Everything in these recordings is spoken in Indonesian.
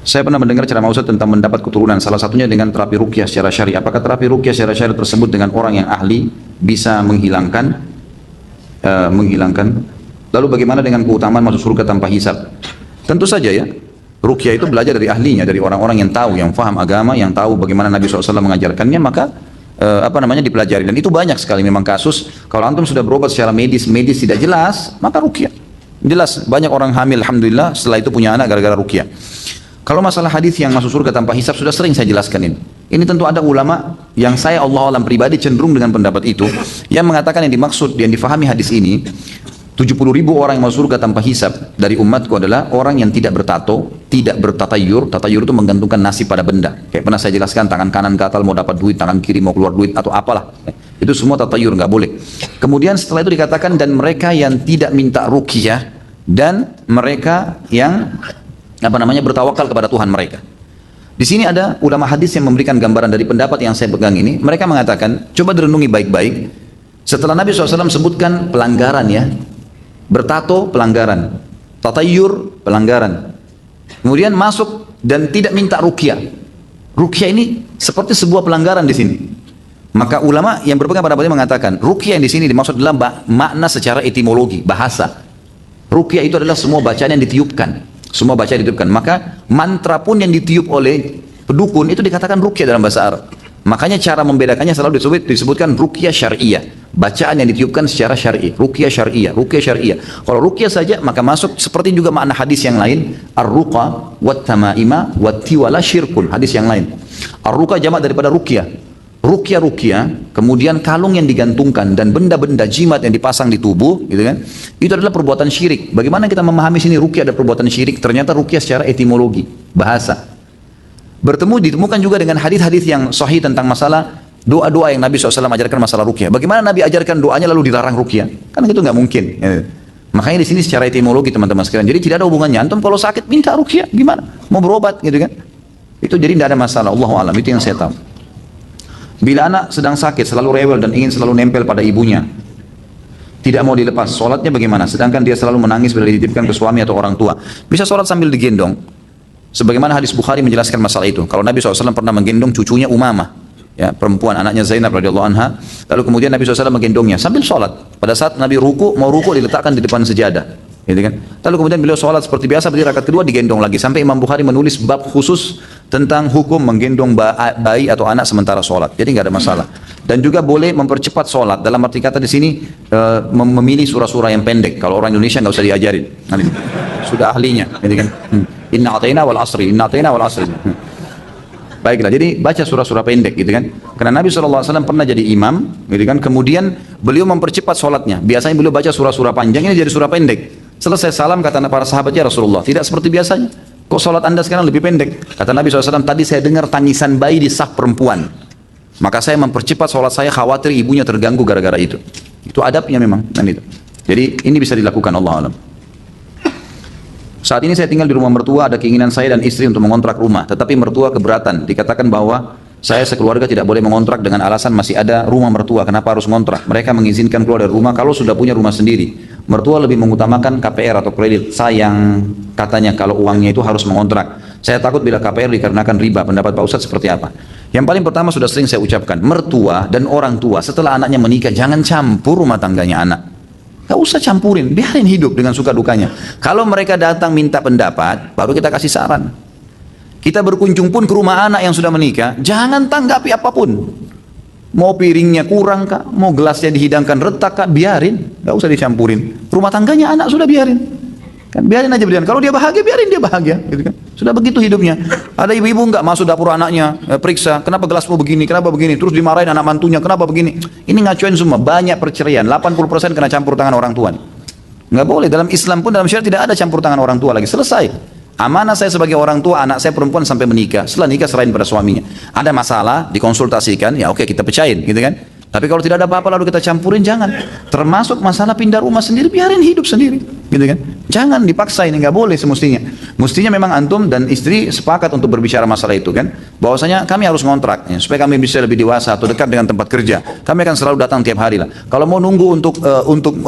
Saya pernah mendengar ceramah Ustaz tentang mendapat keturunan, salah satunya dengan terapi ruqyah secara syar'i. Apakah terapi ruqyah secara syar'i tersebut dengan orang yang ahli bisa menghilangkan? Lalu bagaimana dengan keutamaan masuk surga tanpa hisab? Tentu saja ya. Ruqyah itu belajar dari ahlinya, dari orang-orang yang tahu, yang faham agama, yang tahu bagaimana Nabi SAW mengajarkannya, maka dipelajari. Dan itu banyak sekali memang kasus. Kalau antum sudah berobat secara medis tidak jelas, maka ruqyah. Jelas banyak orang hamil, alhamdulillah, setelah itu punya anak gara-gara ruqyah. Kalau masalah hadis yang masuk surga tanpa hisab sudah sering saya jelaskan ini. Ini tentu ada ulama yang saya Allah alam pribadi cenderung dengan pendapat itu, yang mengatakan yang dimaksud, yang difahami hadis ini, 70.000 orang yang masuk surga tanpa hisab dari umatku adalah orang yang tidak bertato, tidak bertatayur. Tatayur itu menggantungkan nasib pada benda. Kayak pernah saya jelaskan, tangan kanan gatal mau dapat duit, tangan kiri mau keluar duit atau apalah. Itu semua tatayur, nggak boleh. Kemudian setelah itu dikatakan dan mereka yang tidak minta ruqyah dan mereka yang bertawakal kepada Tuhan mereka. Di sini ada ulama hadis yang memberikan gambaran dari pendapat yang saya pegang ini. Mereka mengatakan, coba direnungi baik-baik. Setelah Nabi SAW sebutkan pelanggaran ya, bertato pelanggaran, tatayur pelanggaran, kemudian masuk dan tidak minta ruqyah. Ruqyah ini seperti sebuah pelanggaran di sini. Maka ulama yang berpegang pada pendapat mengatakan, ruqyah yang di sini dimaksud dalam makna secara etimologi, bahasa. Ruqyah itu adalah semua bacaan yang ditiupkan. Semua baca ditiupkan. Maka mantra pun yang ditiup oleh pedukun itu dikatakan ruqyah dalam bahasa Arab. Makanya cara membedakannya selalu disebutkan ruqyah syari'iyah. Bacaan yang ditiupkan secara syar'i. Ruqyah syari'iyah, ruqyah syari'iyah. Kalau ruqyah saja maka masuk seperti juga makna hadis yang lain, ar-ruqa wat tamaima wat tiwala syirkun. Hadis yang lain. Ar-ruqa jamak daripada ruqyah. Ruqyah, kemudian kalung yang digantungkan dan benda-benda jimat yang dipasang di tubuh, gitu kan? Itu adalah perbuatan syirik. Bagaimana kita memahami sini ruqyah ada perbuatan syirik? Ternyata ruqyah secara etimologi, bahasa. Ditemukan juga dengan hadis-hadis yang sahih tentang masalah doa-doa yang Nabi SAW ajarkan masalah ruqyah. Bagaimana Nabi ajarkan doanya lalu dilarang ruqyah? Kan itu nggak mungkin. Ya. Makanya di sini secara etimologi teman-teman sekalian. Jadi tidak ada hubungannya. Antum kalau sakit minta ruqyah, gimana? Mau berobat, gitu kan? Itu jadi tidak ada masalah. Allahu a'lam. Itu yang saya tahu. Bila anak sedang sakit, selalu rewel dan ingin selalu nempel pada ibunya, tidak mau dilepas, sholatnya bagaimana? Sedangkan dia selalu menangis bila dititipkan ke suami atau orang tua. Bisa sholat sambil digendong. Sebagaimana hadis Bukhari menjelaskan masalah itu. Kalau Nabi SAW pernah menggendong cucunya Umamah, ya, perempuan anaknya Zainab radhiyallahu anha. Lalu kemudian Nabi SAW menggendongnya sambil sholat. Pada saat Nabi mau ruku diletakkan di depan sejadah. Gitu kan? Lalu kemudian beliau sholat seperti biasa, berdiri rakaat kedua digendong lagi. Sampai Imam Bukhari menulis bab khusus tentang hukum menggendong bayi atau anak sementara sholat. Jadi nggak ada masalah. Dan juga boleh mempercepat sholat. Dalam arti kata di sini memilih surah-surah yang pendek. Kalau orang Indonesia nggak usah diajarin. Sudah ahlinya. Gitu kan? Inna atayna wal asri. Inna atayna wal asri. Baiklah, jadi baca surah-surah pendek gitu kan. Karena Nabi SAW pernah jadi imam, gitu kan. Kemudian beliau mempercepat sholatnya. Biasanya beliau baca surah-surah panjang, ini jadi surah pendek. Selesai salam kata para sahabatnya, Rasulullah, tidak seperti biasanya. Kok sholat anda sekarang lebih pendek? Kata Nabi SAW, tadi saya dengar tangisan bayi di saf perempuan. Maka saya mempercepat sholat saya, khawatir ibunya terganggu gara-gara itu. Itu adabnya memang. Dan itu. Jadi ini bisa dilakukan, Allah alam. Saat ini saya tinggal di rumah mertua, ada keinginan saya dan istri untuk mengontrak rumah, tetapi mertua keberatan. Dikatakan bahwa saya sekeluarga tidak boleh mengontrak dengan alasan masih ada rumah mertua, kenapa harus mengontrak? Mereka mengizinkan keluar dari rumah kalau sudah punya rumah sendiri. Mertua lebih mengutamakan KPR atau kredit. Sayang katanya kalau uangnya itu harus mengontrak. Saya takut bila KPR dikarenakan riba. Pendapat Pak Ustadz seperti apa? Yang paling pertama sudah sering saya ucapkan, mertua dan orang tua setelah anaknya menikah jangan campur rumah tangganya anak. Gak usah campurin, biarin hidup dengan suka dukanya. Kalau mereka datang minta pendapat, baru kita kasih saran. Kita berkunjung pun ke rumah anak yang sudah menikah, jangan tanggapi apapun. Mau piringnya kurang kah, mau gelasnya dihidangkan retak kah, biarin. Gak usah dicampurin. Rumah tangganya anak sudah biarin. Kan biarin aja biarin. Kalau dia bahagia, biarin dia bahagia. Gitu kan? Sudah begitu hidupnya. Ada ibu-ibu nggak masuk dapur anaknya, periksa, kenapa gelasmu begini, kenapa begini, terus dimarahin anak mantunya, kenapa begini. Ini ngacuin semua, banyak perceraian, 80% kena campur tangan orang tua. Nggak boleh, dalam Islam pun, dalam syariat tidak ada campur tangan orang tua lagi, selesai. Amanah saya sebagai orang tua, anak saya perempuan sampai menikah, setelah nikah serahin pada suaminya. Ada masalah, dikonsultasikan, ya oke kita pecahin, gitu kan. Tapi kalau tidak ada apa-apa lalu kita campurin, jangan. Termasuk masalah pindah rumah sendiri, biarin hidup sendiri, gitu kan. Jangan dipaksa, ini nggak boleh semestinya. Mestinya memang antum dan istri sepakat untuk berbicara masalah itu kan. Bahwasanya kami harus ngontrak ya, supaya kami bisa lebih dewasa atau dekat dengan tempat kerja. Kami akan selalu datang tiap hari lah. Kalau mau nunggu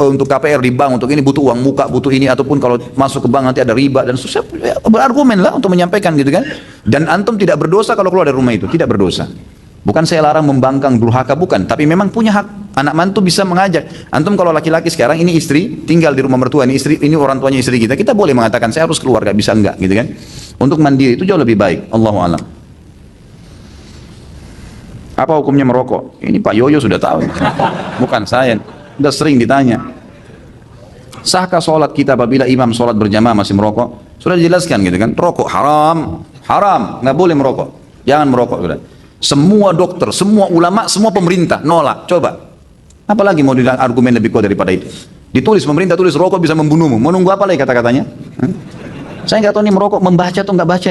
untuk KPR di bank, untuk ini butuh uang muka, butuh ini, ataupun kalau masuk ke bank nanti ada riba dan susah, ya, berargumen lah untuk menyampaikan gitu kan. Dan antum tidak berdosa kalau keluar dari rumah itu, tidak berdosa. Bukan saya larang membangkang durhaka, bukan, tapi memang punya hak. Anak mantu bisa mengajak. Antum kalau laki-laki sekarang ini istri tinggal di rumah mertua, ini istri, ini orang tuanya istri kita boleh mengatakan saya harus keluar, gak bisa enggak gitu kan. Untuk mandiri itu jauh lebih baik. Allahu a'lam. Apa hukumnya merokok? Ini Pak Yoyo sudah tahu. Bukan saya, sudah sering ditanya. Sahkah sholat kita apabila imam sholat berjamaah masih merokok? Sudah dijelaskan gitu kan. Rokok haram, haram, nggak boleh merokok. Jangan merokok sudah. Semua dokter, semua ulama, semua pemerintah nolak. Coba. Apalagi mau argumen lebih kuat daripada itu? Ditulis, pemerintah tulis rokok bisa membunuhmu. Mau nunggu apa lagi kata-katanya? Saya nggak tahu nih merokok membaca atau nggak baca.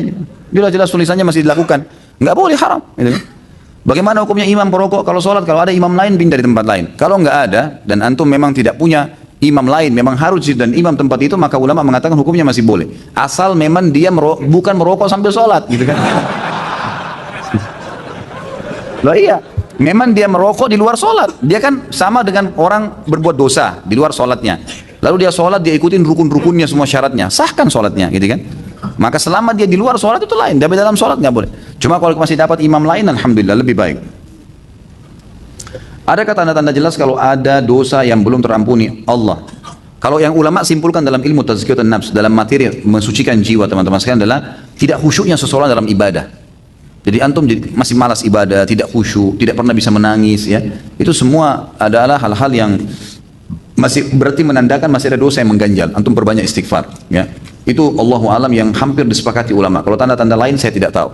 Jelas-jelas tulisannya masih dilakukan. Nggak boleh, haram. Gitu. Bagaimana hukumnya imam perokok kalau sholat? Kalau ada imam lain pindah di tempat lain. Kalau nggak ada dan antum memang tidak punya imam lain, memang harus dan imam tempat itu, maka ulama mengatakan hukumnya masih boleh. Asal memang dia bukan merokok sambil sholat, gitu kan? Loh iya, memang dia merokok di luar sholat. Dia kan sama dengan orang berbuat dosa di luar sholatnya. Lalu dia sholat, dia ikutin rukun-rukunnya semua syaratnya. Sahkan sholatnya, gitu kan? Maka selama dia di luar sholat itu lain. Tapi dalam sholat nggak boleh. Cuma kalau masih dapat imam lain, alhamdulillah lebih baik. Adakah tanda-tanda jelas kalau ada dosa yang belum terampuni Allah? Kalau yang ulama simpulkan dalam ilmu tazkiyatun nafs, dalam materi mensucikan jiwa teman-teman sekalian adalah tidak khusyuknya seseorang dalam ibadah. Jadi antum masih malas ibadah, tidak khusyuk, tidak pernah bisa menangis ya. Itu semua adalah hal-hal yang masih berarti menandakan masih ada dosa yang mengganjal. Antum perbanyak istighfar ya. Itu Allahu alam yang hampir disepakati ulama. Kalau tanda-tanda lain saya tidak tahu.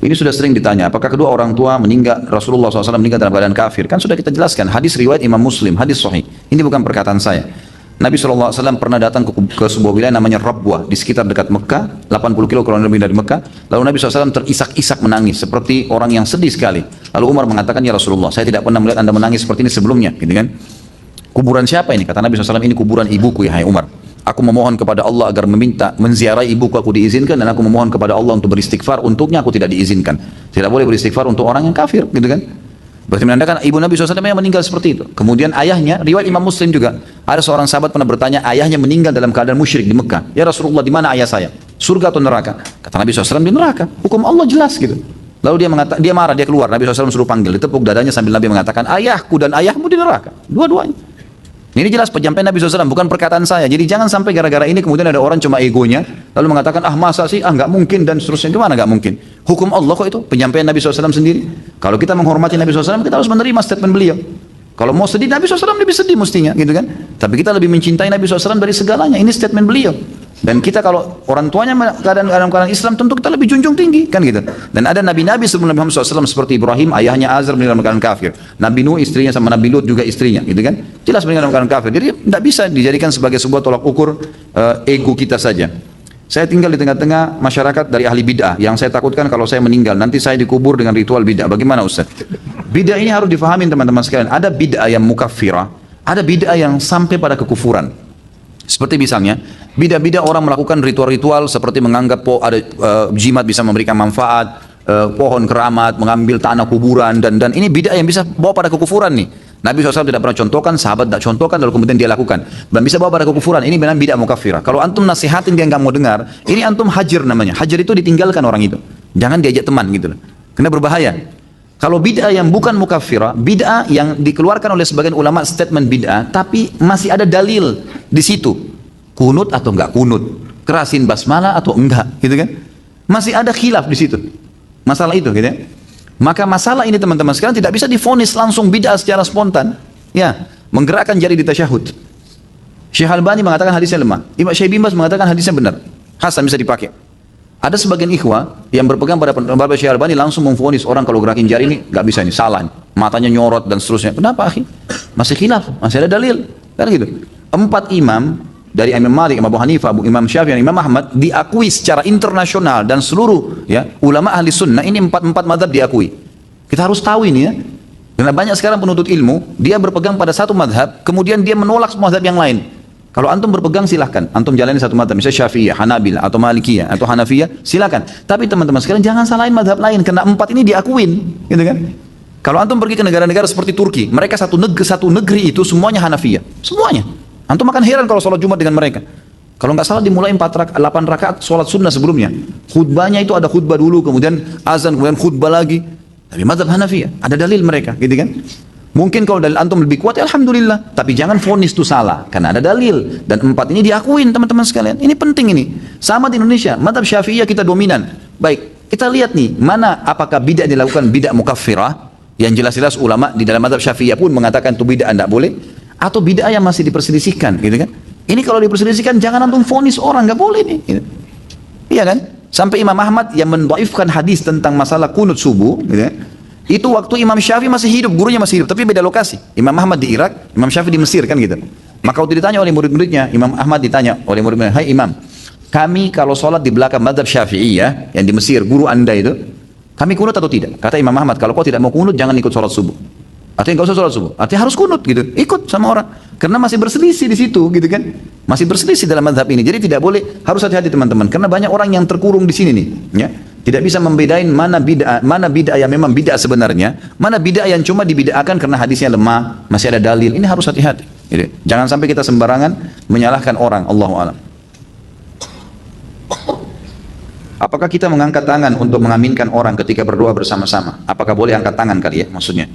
Ini sudah sering ditanya, apakah kedua orang tua meninggal, Rasulullah SAW meninggal dalam keadaan kafir? Kan sudah kita jelaskan, hadis riwayat Imam Muslim, hadis sahih. Ini bukan perkataan saya. Nabi SAW pernah datang ke sebuah wilayah namanya Rabwah, di sekitar dekat Mekah, 80 kilo kurang lebih dari Mekah. Lalu Nabi SAW terisak-isak menangis, seperti orang yang sedih sekali. Lalu Umar mengatakan, ya Rasulullah, saya tidak pernah melihat anda menangis seperti ini sebelumnya. Gitu kan? Kuburan siapa ini? Kata Nabi SAW, ini kuburan ibuku ya hai Umar. Aku memohon kepada Allah agar menziarahi ibuku, aku diizinkan, dan aku memohon kepada Allah untuk beristighfar, untuknya aku tidak diizinkan. Tidak boleh beristighfar untuk orang yang kafir, gitu kan? Berarti menandakan ibu Nabi SAW yang meninggal seperti itu. Kemudian ayahnya, riwayat Imam Muslim juga, ada seorang sahabat pernah bertanya, ayahnya meninggal dalam keadaan musyrik di Mekah. Ya Rasulullah, di mana ayah saya? Surga atau neraka? Kata Nabi SAW, di neraka. Hukum Allah jelas gitu. Lalu dia marah, dia keluar. Nabi SAW suruh panggil, ditepuk dadanya sambil Nabi mengatakan, ayahku dan ayahmu di neraka, dua-duanya. Ini jelas penyampaian Nabi SAW, bukan perkataan saya. Jadi jangan sampai gara-gara ini kemudian ada orang cuma egonya, lalu mengatakan, ah masa sih, ah nggak mungkin, dan seterusnya. Gimana nggak mungkin? Hukum Allah kok itu, penyampaian Nabi SAW sendiri. Kalau kita menghormati Nabi SAW, kita harus menerima statement beliau. Kalau mau sedih, Nabi SAW lebih sedih mestinya, gitu kan? Tapi kita lebih mencintai Nabi SAW dari segalanya. Ini statement beliau. Dan kita kalau orang tuanya dalam keadaan Islam, tentu kita lebih junjung tinggi, kan gitu. Dan ada nabi-nabi sebelum Nabi Muhammad SAW seperti Ibrahim, ayahnya Azar meninggal dalam keadaan kafir. Nabi Nuh istrinya sama Nabi Lut juga istrinya, gitu kan. Jelas meninggal dalam keadaan kafir. Jadi tidak bisa dijadikan sebagai sebuah tolak ukur ego kita saja. Saya tinggal di tengah-tengah masyarakat dari ahli bid'ah, yang saya takutkan kalau saya meninggal nanti saya dikubur dengan ritual bid'ah. Bagaimana Ustaz? Bid'ah ini harus difahami teman-teman sekalian. Ada bid'ah yang mukaffirah, ada bid'ah yang sampai pada kekufuran. Seperti misalnya bid'ah-bid'ah orang melakukan ritual-ritual seperti menganggap ada jimat bisa memberikan manfaat, pohon keramat, mengambil tanah kuburan, dan ini bid'ah yang bisa bawa pada kekufuran nih. Nabi SAW tidak pernah contohkan, sahabat tidak contohkan, lalu kemudian dia lakukan, dan bisa bawa pada kekufuran. Ini benar bid'ah mukaffirah. Kalau antum nasihatin dia nggak mau dengar, ini antum hajar namanya. Hajar itu ditinggalkan orang itu, jangan diajak teman gitu loh, karena berbahaya. Kalau bid'ah yang bukan mukaffirah, bid'ah yang dikeluarkan oleh sebagian ulama statement bid'ah, tapi masih ada dalil di situ, kunut atau enggak kunut, kerasin basmalah atau enggak, gitu kan? Masih ada khilaf di situ, masalah itu, gitu ya. Maka masalah ini teman-teman sekalian tidak bisa divonis langsung bid'ah secara spontan, ya, menggerakkan jari di tasyahud. Syekh Albani mengatakan hadisnya lemah, Imam Syekh bin Baz mengatakan hadisnya benar, hasan bisa dipakai. Ada sebagian ikhwah yang berpegang pada pendapat Syekh Albani langsung memvonis orang kalau gerakin jari ini nggak bisa, ini salah, matanya nyorot dan seterusnya. Kenapa akhi? Masih khilaf, masih ada dalil, kan gitu. 4 imam dari Imam Malik, Imam Abu Hanifah, Imam Syafi'i, Imam Ahmad diakui secara internasional dan seluruh ya ulama ahli sunnah ini 4 mazhab diakui. Kita harus tahu ini ya. Karena banyak sekarang penuntut ilmu, dia berpegang pada satu madhab, kemudian dia menolak madhab yang lain. Kalau antum berpegang silahkan, antum jalani satu madhab, misalnya Syafi'iyah, Hanabilah, atau Malikiyah, atau Hanafiyah, silahkan. Tapi teman-teman sekalian jangan salahin madhab lain, karena empat ini diakuin, gitu kan? Kalau antum pergi ke negara-negara seperti Turki, mereka satu negeri itu semuanya Hanafiyah, semuanya. Antum akan heran kalau sholat Jumat dengan mereka. Kalau nggak salah dimulai 8 rakaat sholat sunnah sebelumnya. Khutbahnya itu ada khutbah dulu, kemudian azan, kemudian khutbah lagi. Tapi mazhab Hanafiyah, ada dalil mereka, gitu kan? Mungkin kalau dalil antum lebih kuat, ya alhamdulillah. Tapi jangan vonis itu salah, karena ada dalil. Dan empat ini diakuin teman-teman sekalian. Ini penting ini. Sama di Indonesia, mazhab Syafi'iyah kita dominan. Baik, kita lihat nih, mana apakah bid'ah dilakukan bid'ah mukaffirah, yang jelas-jelas ulama di dalam mazhab Syafi'iyah pun mengatakan itu bid'ah tidak boleh, atau bid'ah yang masih diperselisihkan, gitu kan? Ini kalau diperselisihkan, jangan antum vonis orang, nggak boleh nih. Gitu. Iya kan? Sampai Imam Ahmad yang mendhaifkan hadis tentang masalah kunut subuh, gitu ya, itu waktu Imam Syafi'i masih hidup, gurunya masih hidup, tapi beda lokasi. Imam Ahmad di Irak, Imam Syafi'i di Mesir, kan gitu. Maka waktu ditanya oleh murid-muridnya, Imam Ahmad ditanya oleh murid-muridnya, hai Imam, kami kalau sholat di belakang mazhab Syafi'i ya, yang di Mesir, guru anda itu, kami kunut atau tidak? Kata Imam Ahmad, kalau kau tidak mau kunut, jangan ikut sholat subuh. Artinya nggak usah sholat subuh, artinya harus kunut gitu, ikut sama orang, karena masih berselisih di situ, gitu kan? Masih berselisih dalam mazhab ini, jadi tidak boleh, harus hati-hati teman-teman, karena banyak orang yang terkurung di sini nih, ya, tidak bisa membedain mana bid'ah yang memang bid'ah sebenarnya, mana bid'ah yang cuma dibid'ahkan karena hadisnya lemah, masih ada dalil. Ini harus hati-hati. Gitu. Jangan sampai kita sembarangan menyalahkan orang. Allahu a'lam. Apakah kita mengangkat tangan untuk mengaminkan orang ketika berdoa bersama-sama? Apakah boleh angkat tangan kali ya? Maksudnya.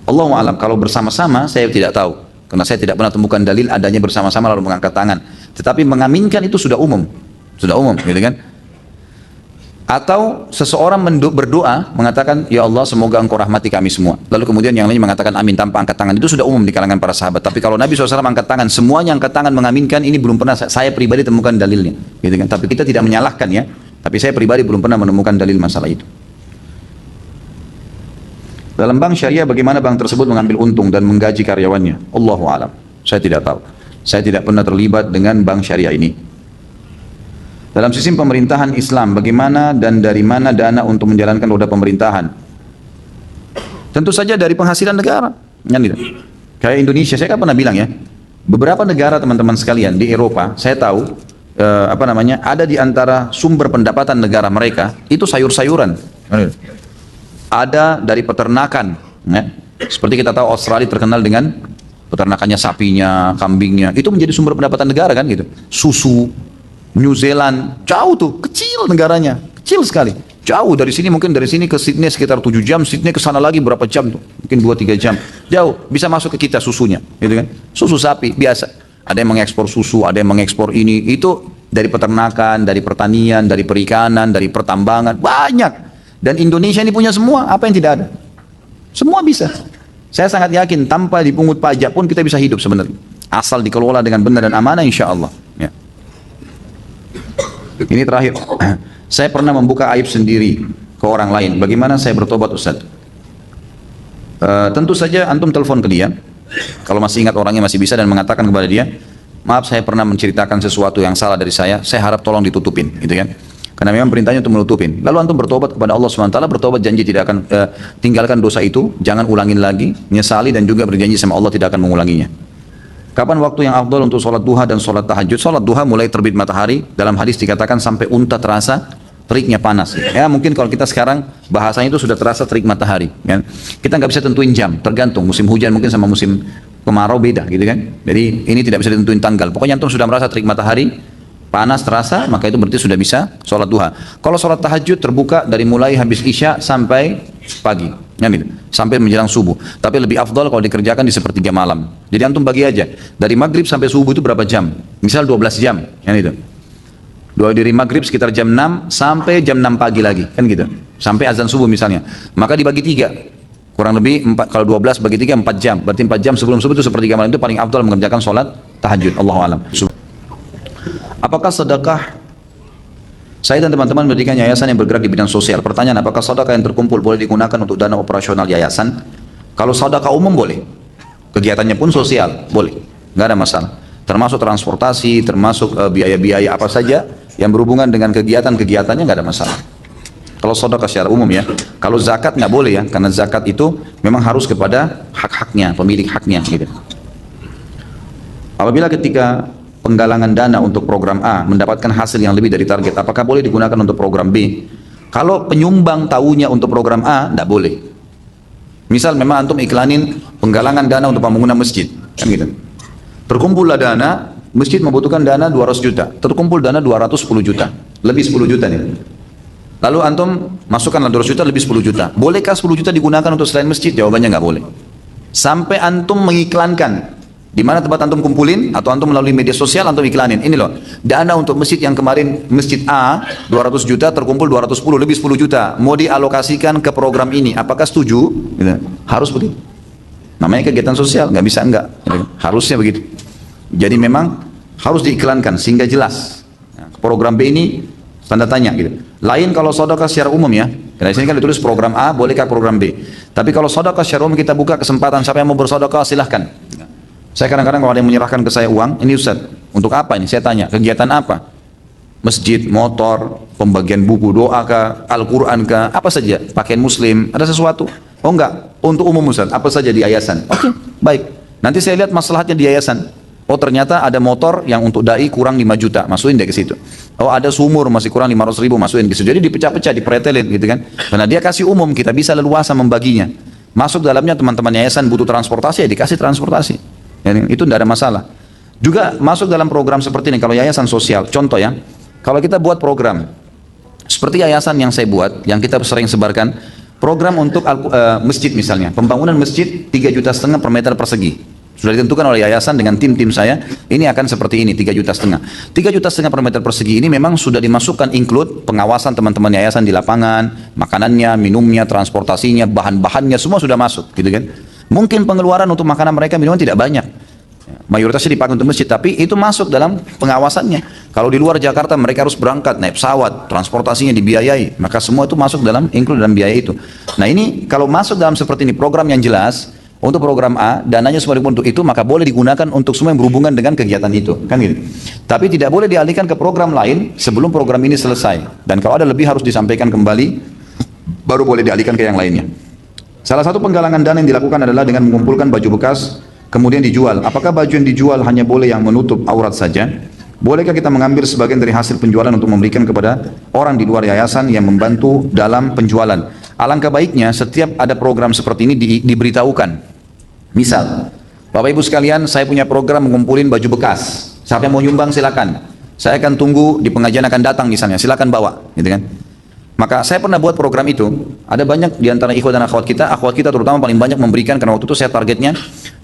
Allahu a'lam. Kalau bersama-sama saya tidak tahu, karena saya tidak pernah temukan dalil adanya bersama-sama lalu mengangkat tangan. Tetapi mengaminkan itu sudah umum, gitu kan? Atau seseorang berdoa mengatakan, ya Allah semoga engkau rahmati kami semua. Lalu kemudian yang lain mengatakan amin tanpa angkat tangan. Itu sudah umum di kalangan para sahabat. Tapi kalau Nabi SAW angkat tangan, semuanya angkat tangan mengaminkan, ini belum pernah saya pribadi temukan dalilnya. Gitu kan? Tapi kita tidak menyalahkan ya. Tapi saya pribadi belum pernah menemukan dalil masalah itu. Dalam bank syariah bagaimana bank tersebut mengambil untung dan menggaji karyawannya? Allahu a'lam. Saya tidak tahu. Saya tidak pernah terlibat dengan bank syariah ini. Dalam sistem pemerintahan Islam, bagaimana dan dari mana dana untuk menjalankan roda pemerintahan? Tentu saja dari penghasilan negara. Kayak Indonesia, saya kan pernah bilang ya, beberapa negara teman-teman sekalian di Eropa, saya tahu ada di antara sumber pendapatan negara mereka itu sayur-sayuran. Ada dari peternakan, ya. Seperti kita tahu Australia terkenal dengan peternakannya sapinya, kambingnya, itu menjadi sumber pendapatan negara kan gitu. Susu. New Zealand, jauh tuh, kecil negaranya, kecil sekali. Jauh dari sini, mungkin dari sini ke Sydney sekitar 7 jam, Sydney ke sana lagi berapa jam tuh, mungkin 2-3 jam. Jauh, bisa masuk ke kita susunya, gitu kan? Susu sapi, biasa. Ada yang mengekspor susu, ada yang mengekspor ini, itu dari peternakan, dari pertanian, dari perikanan, dari pertambangan, banyak. Dan Indonesia ini punya semua, apa yang tidak ada? Semua bisa. Saya sangat yakin, tanpa dipungut pajak pun kita bisa hidup sebenarnya. Asal dikelola dengan benar dan amanah, insya Allah. Ya. Ini terakhir, saya pernah membuka aib sendiri ke orang lain. Bagaimana saya bertobat Ustaz? Tentu saja antum telepon ke dia, kalau masih ingat orangnya masih bisa, dan mengatakan kepada dia, maaf saya pernah menceritakan sesuatu yang salah dari saya harap tolong ditutupin, gitu kan? Karena memang perintahnya untuk menutupin. Lalu antum bertobat kepada Allah SWT, bertobat janji tidak akan tinggalkan dosa itu, jangan ulangin lagi, menyesali dan juga berjanji sama Allah tidak akan mengulanginya. Kapan waktu yang afdal untuk sholat duha dan sholat tahajud? Sholat duha mulai terbit matahari, dalam hadis dikatakan sampai unta terasa teriknya panas. Ya mungkin kalau kita sekarang bahasanya itu sudah terasa terik matahari. Kan? Kita nggak bisa tentuin jam, tergantung musim hujan mungkin sama musim kemarau beda, gitu kan? Jadi ini tidak bisa ditentuin tanggal. Pokoknya antum sudah merasa terik matahari, panas terasa, maka itu berarti sudah bisa sholat duha. Kalau sholat tahajud terbuka dari mulai habis isya sampai pagi, ya gitu, sampai menjelang subuh. Tapi lebih afdal kalau dikerjakan di sepertiga malam. Jadi antum bagi aja, dari maghrib sampai subuh itu berapa jam? Misal 12 jam, ya gitu. Dari maghrib sekitar jam 6 sampai jam 6 pagi lagi, kan gitu. Sampai azan subuh misalnya. Maka dibagi 3. Kurang lebih 4, kalau 12 bagi 3 4 jam. Berarti 4 jam sebelum subuh itu sepertiga malam, itu paling afdal mengerjakan sholat tahajud. Allahu a'lam. Apakah sedekah? Saya dan teman-teman mendirikan yayasan yang bergerak di bidang sosial. Pertanyaan, apakah sedekah yang terkumpul boleh digunakan untuk dana operasional yayasan? Kalau sedekah umum boleh. Kegiatannya pun sosial, boleh. Nggak ada masalah. Termasuk transportasi, termasuk biaya-biaya apa saja yang berhubungan dengan kegiatan-kegiatannya, nggak ada masalah. Kalau sedekah secara umum ya. Kalau zakat nggak boleh ya, karena zakat itu memang harus kepada hak-haknya, pemilik haknya gitu. Apabila ketika penggalangan dana untuk program A mendapatkan hasil yang lebih dari target, apakah boleh digunakan untuk program B? Kalau penyumbang tahunya untuk program A, tidak boleh. Misal memang antum iklanin penggalangan dana untuk pembangunan masjid, kan gitu. Terkumpullah dana, masjid membutuhkan dana 200 juta, terkumpul dana 210 juta, lebih 10 juta nih. Lalu antum masukkanlah 200 juta lebih 10 juta. Bolehkah 10 juta digunakan untuk selain masjid? Jawabannya nggak boleh. Sampai antum mengiklankan di mana tempat antum kumpulin, atau antum melalui media sosial antum iklanin, ini loh dana untuk masjid yang kemarin masjid A 200 juta terkumpul 210 lebih 10 juta mau dialokasikan ke program ini, apakah setuju? Gitu. Harus begitu, namanya kegiatan sosial, nggak bisa enggak, harusnya begitu. Jadi memang harus diiklankan sehingga jelas program B ini tanda tanya gitu. Lain kalau sedekah secara umum ya, karena di sini kan ditulis program A bolehkah program B, tapi kalau sedekah secara umum kita buka kesempatan siapa yang mau bersedekah silahkan. Saya kadang-kadang kalau ada yang menyerahkan ke saya uang, ini Ustaz, untuk apa ini? Saya tanya, kegiatan apa? Masjid, motor, pembagian buku, doa kah, Al-Quran kah, apa saja, pakaian muslim, ada sesuatu? Oh enggak, untuk umum Ustaz, apa saja di yayasan? Oke, baik, nanti saya lihat masalahnya di yayasan. Oh ternyata ada motor yang untuk da'i kurang 5 juta, masukin deh ke situ. Oh ada sumur masih kurang 500 ribu, masukin ke situ. Jadi dipecah-pecah, dipretelin gitu kan. Karena dia kasih umum, kita bisa leluasa membaginya. Masuk dalamnya teman-teman yayasan butuh transportasi, ya dikasih transportasi. Itu tidak ada masalah. Juga masuk dalam program seperti ini, kalau yayasan sosial, contoh ya, kalau kita buat program, seperti yayasan yang saya buat, yang kita sering sebarkan, program untuk masjid misalnya, pembangunan masjid 3,5 juta per meter persegi. Sudah ditentukan oleh yayasan dengan tim-tim saya, ini akan seperti ini, 3,5 juta. 3,5 juta per meter persegi ini memang sudah dimasukkan include pengawasan teman-teman yayasan di lapangan, makanannya, minumnya, transportasinya, bahan-bahannya, semua sudah masuk, gitu kan. Mungkin pengeluaran untuk makanan mereka minuman tidak banyak, mayoritasnya dipakai untuk masjid, tapi itu masuk dalam pengawasannya. Kalau di luar Jakarta mereka harus berangkat naik pesawat, transportasinya dibiayai, maka semua itu masuk dalam include dalam biaya itu. Nah ini kalau masuk dalam seperti ini program yang jelas untuk program A, dananya semua untuk itu, maka boleh digunakan untuk semua yang berhubungan dengan kegiatan itu, kan gitu. Tapi tidak boleh dialihkan ke program lain sebelum program ini selesai. Dan kalau ada lebih harus disampaikan kembali, baru boleh dialihkan ke yang lainnya. Salah satu penggalangan dana yang dilakukan adalah dengan mengumpulkan baju bekas kemudian dijual. Apakah baju yang dijual hanya boleh yang menutup aurat saja? Bolehkah kita mengambil sebagian dari hasil penjualan untuk memberikan kepada orang di luar yayasan yang membantu dalam penjualan? Alangkah baiknya setiap ada program seperti ini diberitahukan. Misal, Bapak Ibu sekalian, saya punya program mengumpulin baju bekas. Siapa yang mau nyumbang silakan. Saya akan tunggu di pengajian akan datang misalnya, silakan bawa, gitu kan? Maka saya pernah buat program itu, ada banyak di antara ikhwan dan akhwat kita terutama paling banyak memberikan, karena waktu itu saya targetnya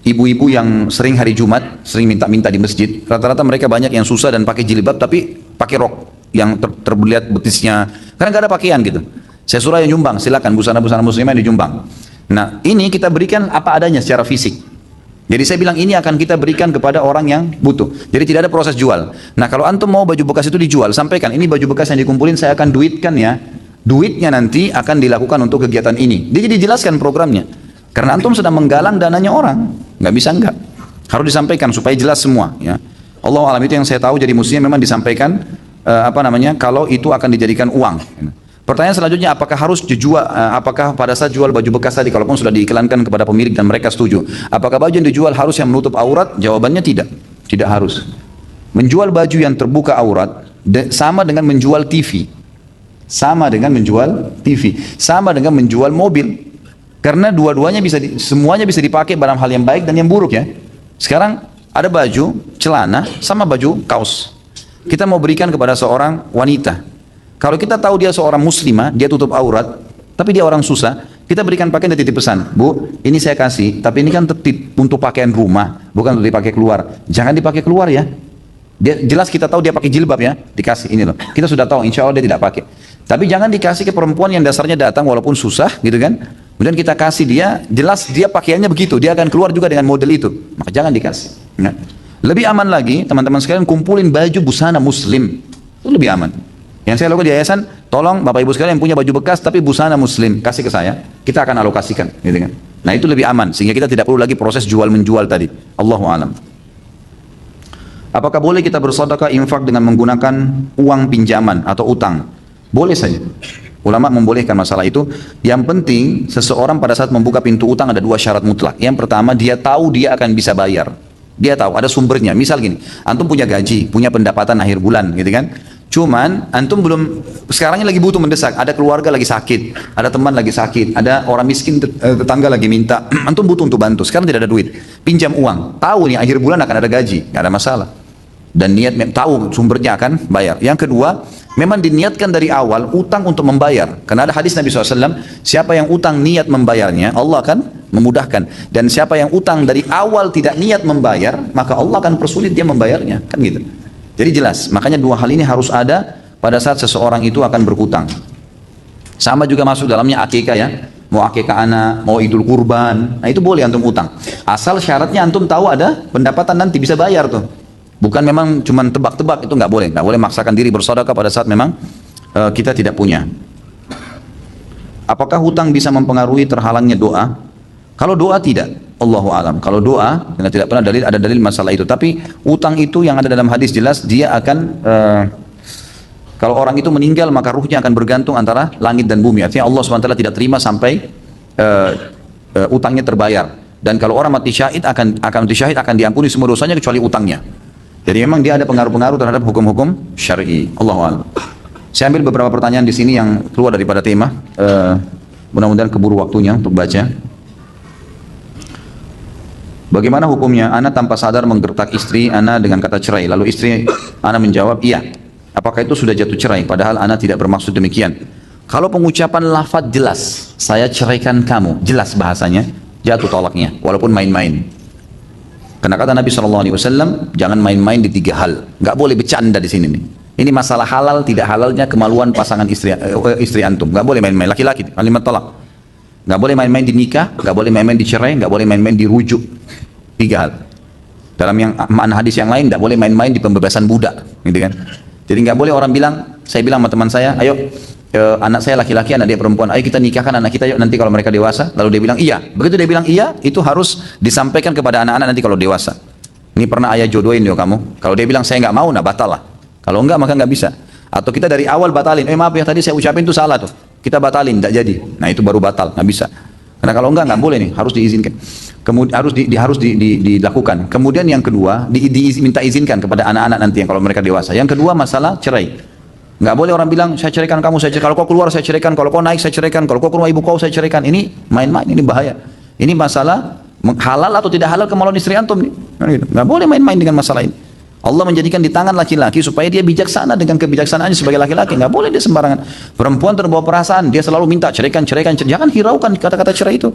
ibu-ibu yang sering hari Jumat, sering minta-minta di masjid. Rata-rata mereka banyak yang susah dan pakai jilbab tapi pakai rok yang terlihat betisnya, karena nggak ada pakaian gitu. Saya suruh yang nyumbang, silakan busana-busana muslimah dijumbang. Nah ini kita berikan apa adanya secara fisik. Jadi saya bilang ini akan kita berikan kepada orang yang butuh. Jadi tidak ada proses jual. Nah kalau antum mau baju bekas itu dijual, sampaikan ini baju bekas yang dikumpulin saya akan duitkan ya. Duitnya nanti akan dilakukan untuk kegiatan ini. Dia jadi jelaskan programnya. Karena antum sedang menggalang dananya orang, nggak bisa enggak. Harus disampaikan supaya jelas semua. Ya. Allah alam itu yang saya tahu. Jadi mestinya memang disampaikan kalau itu akan dijadikan uang. Pertanyaan selanjutnya, apakah harus dijual? Apakah pada saat jual baju bekas tadi, kalaupun sudah diiklankan kepada pemilik dan mereka setuju, apakah baju yang dijual harus yang menutup aurat? Jawabannya tidak. Tidak harus. Menjual baju yang terbuka aurat sama dengan menjual TV. Sama dengan menjual TV, sama dengan menjual mobil, karena dua-duanya semuanya bisa dipakai dalam hal yang baik dan yang buruk ya. Sekarang ada baju, celana, sama baju kaos. Kita mau berikan kepada seorang wanita. Kalau kita tahu dia seorang muslimah, dia tutup aurat, tapi dia orang susah, kita berikan pakaian dan titip pesan, Bu, ini saya kasih, tapi ini kan untuk pakaian rumah, bukan untuk dipakai keluar. Jangan dipakai keluar ya. Dia jelas kita tahu dia pakai jilbab ya, dikasih ini loh. Kita sudah tahu, insya Allah dia tidak pakai. Tapi jangan dikasih ke perempuan yang dasarnya datang walaupun susah gitu kan. Kemudian kita kasih dia, jelas dia pakaiannya begitu, dia akan keluar juga dengan model itu. Maka jangan dikasih. Ya. Lebih aman lagi, teman-teman sekalian kumpulin baju busana muslim. Itu lebih aman. Yang saya lakukan di yayasan, tolong Bapak Ibu sekalian yang punya baju bekas tapi busana muslim, kasih ke saya, kita akan alokasikan. Gitu kan. Nah itu lebih aman, sehingga kita tidak perlu lagi proses jual-menjual tadi. Allahu a'lam. Apakah boleh kita bersedekah infak dengan menggunakan uang pinjaman atau utang? Boleh saja. Ulama membolehkan masalah itu. Yang penting seseorang pada saat membuka pintu utang ada dua syarat mutlak. Yang pertama, dia tahu dia akan bisa bayar. Dia tahu ada sumbernya. Misal gini, antum punya gaji, punya pendapatan akhir bulan, gitu kan? Cuman antum belum, sekarang ini lagi butuh mendesak. Ada keluarga lagi sakit, ada teman lagi sakit, ada orang miskin tetangga lagi minta. Antum butuh untuk bantu. Sekarang tidak ada duit, pinjam uang. Tahu nih akhir bulan akan ada gaji, nggak ada masalah. Dan niat tahu sumbernya akan bayar. Yang kedua, memang diniatkan dari awal utang untuk membayar. Karena ada hadis Nabi SAW, siapa yang utang niat membayarnya, Allah akan memudahkan. Dan siapa yang utang dari awal tidak niat membayar, maka Allah akan persulit dia membayarnya. Kan gitu. Jadi jelas, makanya dua hal ini harus ada pada saat seseorang itu akan berhutang. Sama juga masuk dalamnya akikah ya. Mau akikah anak, mau idul kurban, nah itu boleh antum utang. Asal syaratnya antum tahu ada pendapatan nanti bisa bayar tuh. Bukan memang cuma tebak-tebak, itu nggak boleh maksakan diri bersedekah pada saat memang kita tidak punya. Apakah hutang bisa mempengaruhi terhalangnya doa? Kalau doa tidak, Allahu alam. Kalau doa, karena tidak pernah ada dalil masalah itu. Tapi hutang itu yang ada dalam hadis jelas dia akan kalau orang itu meninggal maka ruhnya akan bergantung antara langit dan bumi. Artinya Allah SWT tidak terima sampai utangnya terbayar. Dan kalau orang mati syahid akan diampuni semua dosanya kecuali utangnya. Jadi memang dia ada pengaruh-pengaruh terhadap hukum-hukum syar'i. Allahu a'lam. Saya ambil beberapa pertanyaan di sini yang keluar daripada tema. Mudah-mudahan keburu waktunya untuk baca. Bagaimana hukumnya? Ana tanpa sadar menggertak istri Ana dengan kata cerai. Lalu istri Ana menjawab, iya. Apakah itu sudah jatuh cerai? Padahal Ana tidak bermaksud demikian. Kalau pengucapan lafaz jelas, saya ceraikan kamu, jelas bahasanya, jatuh tolaknya, walaupun main-main. Karena kata Nabi SAW, jangan main-main di tiga hal. Nggak boleh bercanda di sini nih. Ini masalah halal, tidak halalnya kemaluan pasangan istri antum. Nggak boleh main-main. Laki-laki, kalimat tolak. Nggak boleh main-main di nikah, nggak boleh main-main di cerai, nggak boleh main-main di rujuk. Tiga hal. Dalam yang makna hadis yang lain, nggak boleh main-main di pembebasan budak, gitu kan? Jadi nggak boleh orang bilang, saya bilang sama teman saya, ayo anak saya laki-laki, anak dia perempuan, ayo kita nikahkan anak kita yuk nanti kalau mereka dewasa. Lalu dia bilang iya. Begitu dia bilang iya, itu harus disampaikan kepada anak-anak nanti kalau dewasa. Ini pernah ayah jodohin yuk kamu. Kalau dia bilang saya nggak mau, nah batal lah. Kalau enggak maka nggak bisa. Atau kita dari awal batalin. Maaf ya tadi saya ucapin itu salah tuh. Kita batalin, nggak jadi. Nah itu baru batal, nggak bisa. Karena kalau enggak boleh nih, harus diizinkan. Kemudian harus dilakukan. Kemudian yang kedua, minta izinkan kepada anak-anak nanti yang kalau mereka dewasa. Yang kedua masalah cerai. Nggak boleh orang bilang, saya ceraikan kamu, kalau kau keluar saya ceraikan, kalau kau naik saya ceraikan, kalau kau ke rumah ibu kau saya ceraikan. Ini main-main, ini bahaya. Ini masalah halal atau tidak halal kemaluan istri antum nih. Nggak boleh main-main dengan masalah ini. Allah menjadikan di tangan laki-laki supaya dia bijaksana dengan kebijaksanaannya sebagai laki-laki. Nggak boleh dia sembarangan. Perempuan terbawa perasaan, dia selalu minta ceraikan. Jangan hiraukan kata-kata cerai itu.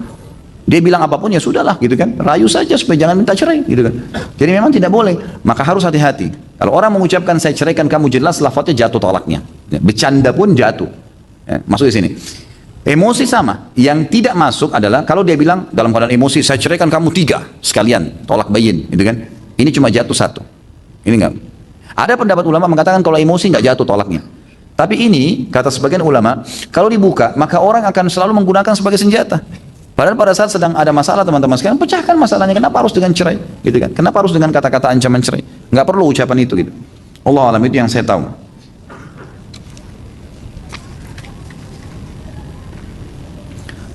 Dia bilang apapun ya sudahlah gitu kan. Rayu saja supaya jangan minta cerai gitu kan. Jadi memang tidak boleh. Maka harus hati-hati. Kalau orang mengucapkan saya ceraikan kamu, jelas lafadznya jatuh tolaknya. Bercanda pun jatuh. Masuk di sini. Emosi sama. Yang tidak masuk adalah kalau dia bilang dalam keadaan emosi saya ceraikan kamu 3 sekalian, tolak bayin gitu kan. Ini cuma jatuh 1. Ini enggak. Ada pendapat ulama mengatakan kalau emosi enggak jatuh tolaknya. Tapi ini kata sebagian ulama, kalau dibuka maka orang akan selalu menggunakan sebagai senjata. Padahal pada saat sedang ada masalah teman-teman sekalian, pecahkan masalahnya. Kenapa harus dengan cerai? Gitu kan? Kenapa harus dengan kata-kata ancaman cerai? Nggak perlu ucapan itu gitu. Allah alam, itu yang saya tahu.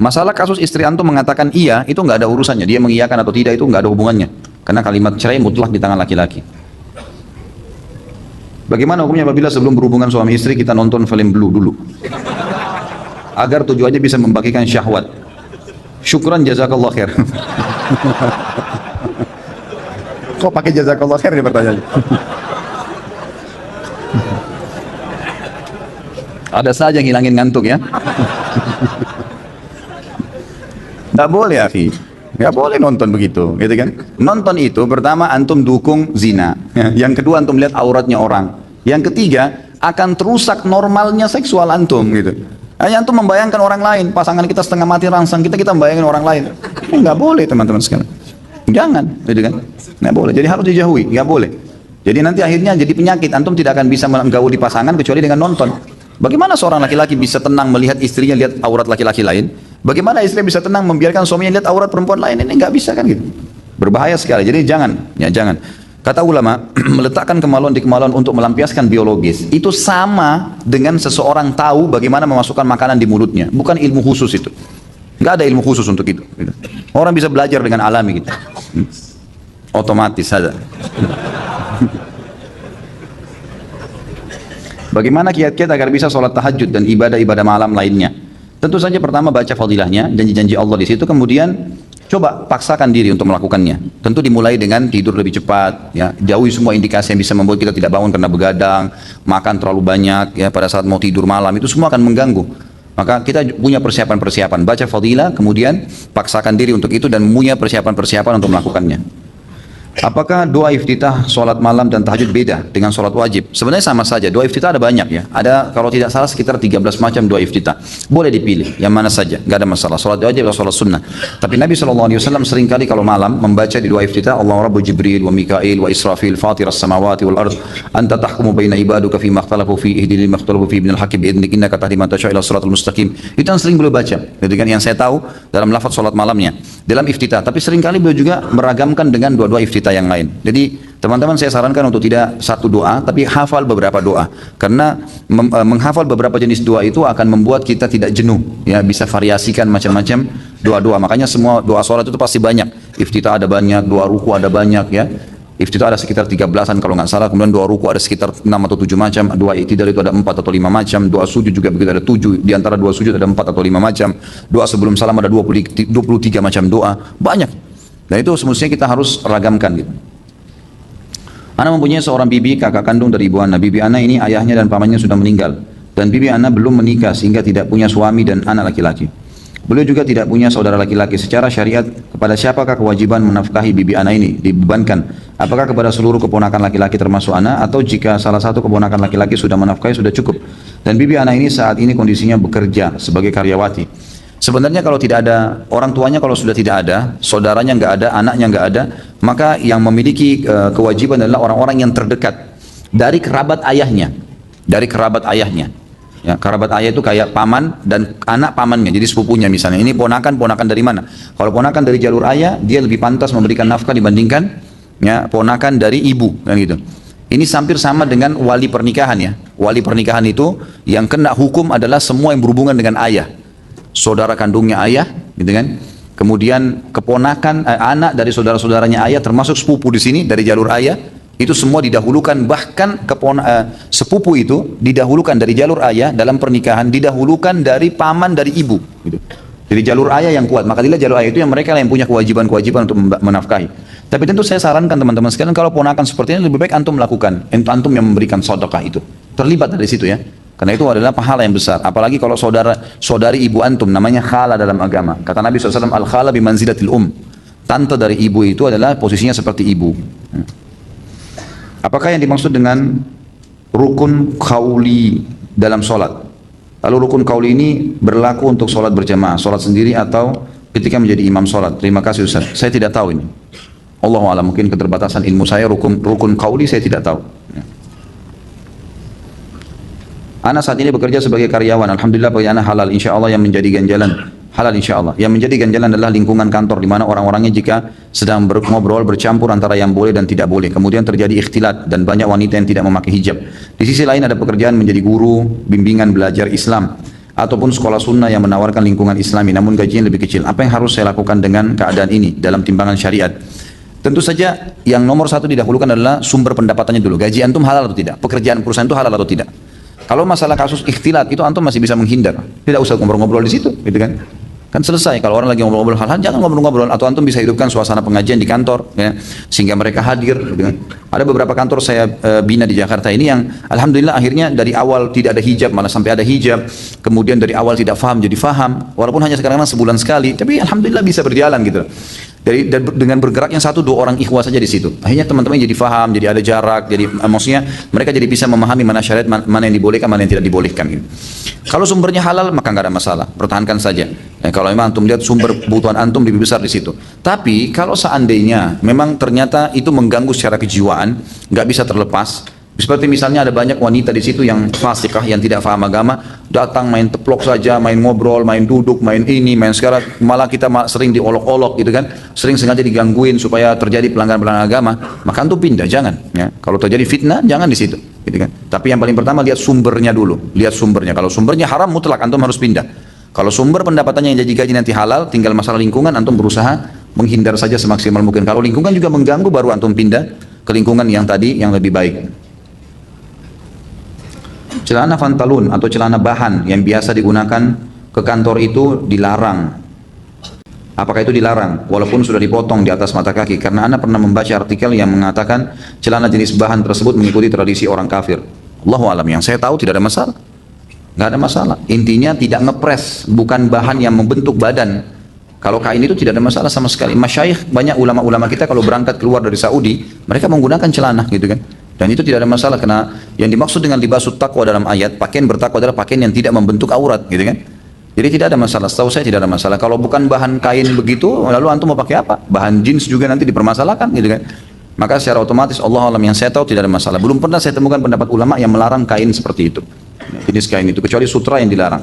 Masalah kasus istri antum mengatakan iya, itu nggak ada urusannya. Dia mengiyakan atau tidak itu nggak ada hubungannya. Karena kalimat cerai mutlak di tangan laki-laki. Bagaimana hukumnya apabila sebelum berhubungan suami istri kita nonton film Blue dulu? Agar tujuannya bisa membagikan syahwat. Syukran jazakallah khair. Kok pakai jazakallah khair nih pertanyaannya? Ada saja yang hilangin ngantuk ya. Nggak boleh akhi. Nggak boleh nonton begitu, gitu kan? Nonton itu pertama antum dukung zina. Yang kedua antum lihat auratnya orang. Yang ketiga akan terusak normalnya seksual antum gitu. Hanya antum membayangkan orang lain, pasangan kita setengah mati rangsang, kita membayangkan orang lain. Nggak boleh teman-teman sekalian. Jangan, gitu kan? Nggak boleh. Jadi harus dijauhi, nggak boleh. Jadi nanti akhirnya jadi penyakit. Antum tidak akan bisa menggauli pasangan kecuali dengan nonton. Bagaimana seorang laki-laki bisa tenang melihat istrinya lihat aurat laki-laki lain? Bagaimana istri bisa tenang membiarkan suaminya lihat aurat perempuan lain? Ini nggak bisa kan gitu. Berbahaya sekali. Jadi jangan, ya jangan. Kata ulama, meletakkan kemaluan di kemaluan untuk melampiaskan biologis, itu sama dengan seseorang tahu bagaimana memasukkan makanan di mulutnya. Bukan ilmu khusus itu. Nggak ada ilmu khusus untuk itu. Orang bisa belajar dengan alami gitu. Otomatis ada. Bagaimana kiat-kiat agar bisa sholat tahajud dan ibadah-ibadah malam lainnya? Tentu saja pertama baca fadilahnya, janji-janji Allah di situ, kemudian coba paksakan diri untuk melakukannya. Tentu dimulai dengan tidur lebih cepat, ya, jauhi semua indikasi yang bisa membuat kita tidak bangun karena begadang, makan terlalu banyak, ya, pada saat mau tidur malam itu semua akan mengganggu. Maka kita punya persiapan-persiapan, baca fadilah, kemudian paksakan diri untuk itu dan punya persiapan-persiapan untuk melakukannya. Apakah doa iftitah sholat malam dan tahajud beda dengan sholat wajib? Sebenarnya sama saja, doa iftitah ada banyak ya. Ada kalau tidak salah sekitar 13 macam doa iftitah. Boleh dipilih, yang mana saja, nggak ada masalah. Sholat wajib atau sholat sunnah. Tapi Nabi SAW seringkali kalau malam membaca di doa iftitah, Allah Rabbu Jibril wa Mikail wa Israfil fatir as-samawati wal ard anta tahkumu baina ibaduka fi makhtalafu fi ihdil makhtalafu fi ibnil hakim bi'idnik innaka tahdi man tasha' ila siratal mustaqim. Itu yang sering beliau baca. Jadi kan yang saya tahu dalam lafaz sholat malamnya, dalam iftitah. Tapi seringkali beliau juga meragamkan dengan dua-dua iftitah yang lain. Jadi teman-teman saya sarankan untuk tidak satu doa tapi hafal beberapa doa, karena menghafal beberapa jenis doa itu akan membuat kita tidak jenuh, ya, bisa variasikan macam-macam doa-doa. Makanya semua doa sholat itu pasti banyak, iftitah ada banyak, doa ruku ada banyak, ya. Iftitah ada sekitar 13-an kalau nggak salah, kemudian doa ruku ada sekitar 6 atau 7 macam, doa i'tidal itu ada 4 atau 5 macam, doa sujud juga begitu ada 7, di antara doa sujud ada 4 atau 5 macam, doa sebelum salam ada 23 macam doa, banyak. Dan itu semestinya kita harus ragamkan gitu. Ana mempunyai seorang bibi, kakak kandung dari ibu Ana. Bibi Ana ini ayahnya dan pamannya sudah meninggal, dan bibi Ana belum menikah sehingga tidak punya suami dan anak laki-laki. Beliau juga tidak punya saudara laki-laki. Secara syariat, kepada siapakah kewajiban menafkahi bibi Ana ini dibebankan? Apakah kepada seluruh keponakan laki-laki termasuk Ana, atau jika salah satu keponakan laki-laki sudah menafkahi sudah cukup? Dan bibi Ana ini saat ini kondisinya bekerja sebagai karyawati. Sebenarnya kalau tidak ada orang tuanya, kalau sudah tidak ada, saudaranya nggak ada, anaknya nggak ada, maka yang memiliki kewajiban adalah orang-orang yang terdekat dari kerabat ayahnya, dari kerabat ayahnya. Ya, kerabat ayah itu kayak paman dan anak pamannya, jadi sepupunya misalnya. Ini ponakan dari mana? Kalau ponakan dari jalur ayah, dia lebih pantas memberikan nafkah dibandingkan ya ponakan dari ibu, kan gitu. Ini hampir sama dengan wali pernikahan ya. Wali pernikahan itu yang kena hukum adalah semua yang berhubungan dengan ayah. Saudara kandungnya ayah, gitu kan? Kemudian keponakan anak dari saudara-saudaranya ayah, termasuk sepupu di sini dari jalur ayah, itu semua didahulukan. Bahkan sepupu itu didahulukan dari jalur ayah dalam pernikahan, didahulukan dari paman dari ibu. Gitu. Jadi jalur ayah yang kuat, maka dilihat jalur ayah itu yang mereka yang punya kewajiban-kewajiban untuk menafkahi. Tapi tentu saya sarankan teman-teman sekalian, kalau ponakan seperti ini lebih baik antum melakukan, antum yang memberikan sedekah itu, terlibat dari situ ya. Karena itu adalah pahala yang besar. Apalagi kalau saudari ibu antum, namanya khala dalam agama. Kata Nabi SAW, al-khala bimanzilatil Tante dari ibu itu adalah posisinya seperti ibu. Apakah yang dimaksud dengan rukun qauli dalam sholat? Lalu rukun qauli ini berlaku untuk sholat berjamaah, sholat sendiri atau ketika menjadi imam sholat? Terima kasih Ustaz. Saya tidak tahu ini. Allahu a'lam, mungkin keterbatasan ilmu saya, rukun qauli saya tidak tahu. Ana saat ini bekerja sebagai karyawan. Alhamdulillah bagi ana halal, insya Allah. Yang menjadi ganjalan halal insya Allah. Yang menjadi ganjalan adalah lingkungan kantor, di mana orang-orangnya jika sedang ngobrol bercampur antara yang boleh dan tidak boleh. Kemudian terjadi ikhtilat dan banyak wanita yang tidak memakai hijab. Di sisi lain ada pekerjaan menjadi guru bimbingan belajar Islam ataupun sekolah sunnah yang menawarkan lingkungan Islami, namun gajinya lebih kecil. Apa yang harus saya lakukan dengan keadaan ini dalam timbangan syariat? Tentu saja yang nomor satu didahulukan adalah sumber pendapatannya dulu. Gaji antum halal atau tidak? Pekerjaan perusahaan itu halal atau tidak? Kalau masalah kasus ikhtilat itu antum masih bisa menghindar, tidak usah ngobrol-ngobrol di situ, gitu kan? Kan selesai. Kalau orang lagi ngobrol-ngobrol hal-hal, jangan ngobrol-ngobrol. Atau antum bisa hidupkan suasana pengajian di kantor, ya, sehingga mereka hadir. Gitu kan? Ada beberapa kantor saya bina di Jakarta ini yang alhamdulillah akhirnya dari awal tidak ada hijab malah sampai ada hijab. Kemudian dari awal tidak faham jadi faham, walaupun hanya sekarang sebulan sekali, tapi alhamdulillah bisa berjalan gitu. Dengan bergeraknya 1-2 orang ikhwah saja di situ, akhirnya teman-teman jadi faham, jadi ada jarak, jadi maksudnya mereka jadi bisa memahami mana syariat, mana yang dibolehkan, mana yang tidak dibolehkan gitu. Kalau sumbernya halal maka nggak ada masalah, pertahankan saja. Kalau memang antum lihat sumber kebutuhan antum lebih besar di situ. Tapi kalau seandainya memang ternyata itu mengganggu secara kejiwaan, nggak bisa terlepas, Seperti misalnya ada banyak wanita di situ yang fasikah, yang tidak paham agama, datang main teplok saja, main ngobrol, main duduk, main ini, main sekarang, malah kita sering diolok-olok gitu kan, sering sengaja digangguin supaya terjadi pelanggaran-pelanggaran agama, maka antum pindah, jangan. Ya. Kalau terjadi fitnah, jangan di situ, gitu kan. Tapi yang paling pertama lihat sumbernya dulu, lihat sumbernya. Kalau sumbernya haram mutlak, antum harus pindah. Kalau sumber pendapatannya yang jadi gaji nanti halal, tinggal masalah lingkungan, antum berusaha menghindar saja semaksimal mungkin. Kalau lingkungan juga mengganggu, baru antum pindah ke lingkungan yang tadi yang lebih baik. Celana pantalun atau celana bahan yang biasa digunakan ke kantor itu dilarang. Apakah itu dilarang? Walaupun sudah dipotong di atas mata kaki. Karena Anda pernah membaca artikel yang mengatakan celana jenis bahan tersebut mengikuti tradisi orang kafir. Allahu alam, yang saya tahu tidak ada masalah. Nggak ada masalah. Intinya tidak ngepres, bukan bahan yang membentuk badan. Kalau kain itu tidak ada masalah sama sekali. Masyayikh, banyak ulama-ulama kita kalau berangkat keluar dari Saudi, mereka menggunakan celana gitu kan. Dan itu tidak ada masalah, karena yang dimaksud dengan libasut taqwa dalam ayat, pakaian bertakwa adalah pakaian yang tidak membentuk aurat gitu kan. Jadi tidak ada masalah, setahu saya tidak ada masalah. Kalau bukan bahan kain begitu, lalu antum mau pakai apa? Bahan jeans juga nanti dipermasalahkan gitu kan. Maka secara otomatis Allah alam, yang saya tahu tidak ada masalah. Belum pernah saya temukan pendapat ulama yang melarang kain seperti itu, jenis kain itu, kecuali sutra yang dilarang.